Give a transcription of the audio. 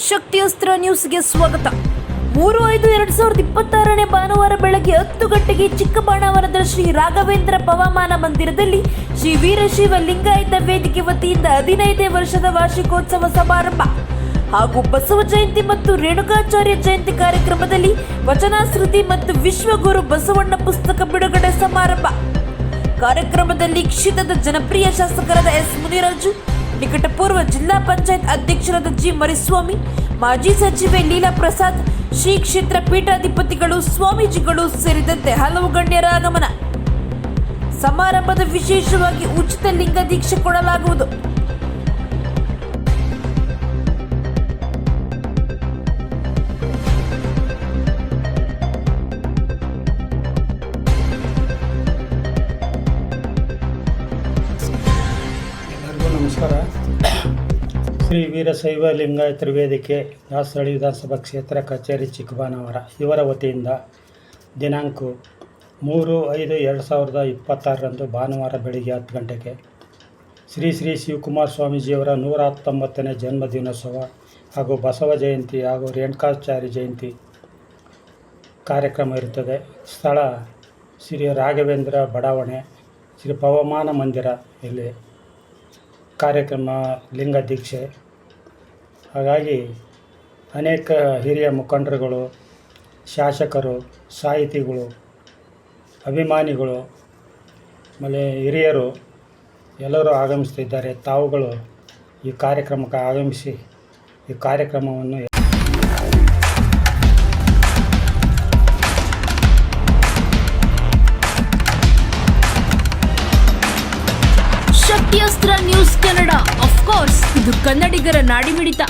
ಶಕ್ತಿಯಸ್ತ್ರ ನ್ಯೂಸ್ಗೆ ಸ್ವಾಗತ. 3/5/2026 ಭಾನುವಾರ ಬೆಳಗ್ಗೆ 10 ಗಂಟೆಗೆ ಚಿಕ್ಕಬಾಣಾವರದ ಶ್ರೀ ರಾಘವೇಂದ್ರ ಪವಮಾನ ಮಂದಿರದಲ್ಲಿ ಶ್ರೀ ವೀರಶೈವ ಲಿಂಗಾಯತ ವೇದಿಕೆ ವತಿಯಿಂದ 15ನೇ ವರ್ಷದ ವಾರ್ಷಿಕೋತ್ಸವ ಸಮಾರಂಭ ಹಾಗೂ ಬಸವ ಜಯಂತಿ ಮತ್ತು ರೇಣುಕಾಚಾರ್ಯ ಜಯಂತಿ ಕಾರ್ಯಕ್ರಮದಲ್ಲಿ ವಚನಾಶ್ರುತಿ ಮತ್ತು ವಿಶ್ವಗುರು ಬಸವಣ್ಣ ಪುಸ್ತಕ ಬಿಡುಗಡೆ ಸಮಾರಂಭ. ಕಾರ್ಯಕ್ರಮದಲ್ಲಿ ಕ್ಷೇತ್ರದ ಜನಪ್ರಿಯ ಶಾಸಕರಾದ ಎಸ್ ಮುನಿರಾಜು, ನಿಕಟಪೂರ್ವ ಜಿಲ್ಲಾ ಪಂಚಾಯತ್ ಅಧ್ಯಕ್ಷರಾದ ಜಿ ಮರಿಸ್ವಾಮಿ, ಮಾಜಿ ಸಚಿವೆ ಲೀಲಾ ಪ್ರಸಾದ್, ಶ್ರೀ ಕ್ಷೇತ್ರ ಪೀಠಾಧಿಪತಿಗಳು, ಸ್ವಾಮೀಜಿಗಳು ಸೇರಿದಂತೆ ಹಲವು ಗಣ್ಯರ ಆಗಮನ. ಸಮಾರಂಭದ ವಿಶೇಷವಾಗಿ ಉಚಿತ ಲಿಂಗ ದೀಕ್ಷೆ ಕೊಡಲಾಗುವುದು. ನಮಸ್ಕಾರ. ಶ್ರೀ ವೀರಶೈವ ಲಿಂಗಾಯತ ವೇದಿಕೆ ದಾಸರಳ್ಳಿ ವಿಧಾನಸಭಾ ಕ್ಷೇತ್ರ ಕಚೇರಿ ಚಿಕ್ಕಬಾಣಾವರ ಇವರ ವತಿಯಿಂದ ದಿನಾಂಕ 3/5/2026 ಭಾನುವಾರ ಬೆಳಿಗ್ಗೆ 10 ಗಂಟೆಗೆ ಶ್ರೀ ಶ್ರೀ ಶಿವಕುಮಾರ ಸ್ವಾಮೀಜಿಯವರ 119ನೇ ಜನ್ಮದಿನೋತ್ಸವ ಹಾಗೂ ಬಸವ ಜಯಂತಿ ಹಾಗೂ ರೇಣುಕಾಚಾರ್ಯ ಜಯಂತಿ ಕಾರ್ಯಕ್ರಮ ಇರುತ್ತದೆ. ಸ್ಥಳ ಶ್ರೀ ರಾಘವೇಂದ್ರ ಬಡಾವಣೆ ಶ್ರೀ ಪವಮಾನ ಮಂದಿರ. ಇಲ್ಲಿ ಕಾರ್ಯಕ್ರಮ ಲಿಂಗ ದೀಕ್ಷೆ. ಹಾಗಾಗಿ ಅನೇಕ ಹಿರಿಯ ಮುಖಂಡರುಗಳು, ಶಾಸಕರು, ಸಾಹಿತಿಗಳು, ಅಭಿಮಾನಿಗಳು, ಆಮೇಲೆ ಹಿರಿಯರು ಎಲ್ಲರೂ ಆಗಮಿಸ್ತಿದ್ದಾರೆ. ತಾವುಗಳು ಈ ಕಾರ್ಯಕ್ರಮಕ್ಕೆ ಆಗಮಿಸಿ ಈ ಕಾರ್ಯಕ್ರಮವನ್ನು ಶಕ್ತಿಯಸ್ತ್ರ ನ್ಯೂಸ್ ಕನ್ನಡ, ಆಫ್ ಕೋರ್ಸ್ ಇದು ಕನ್ನಡಿಗರ ನಾಡಿಮಿಡಿತ.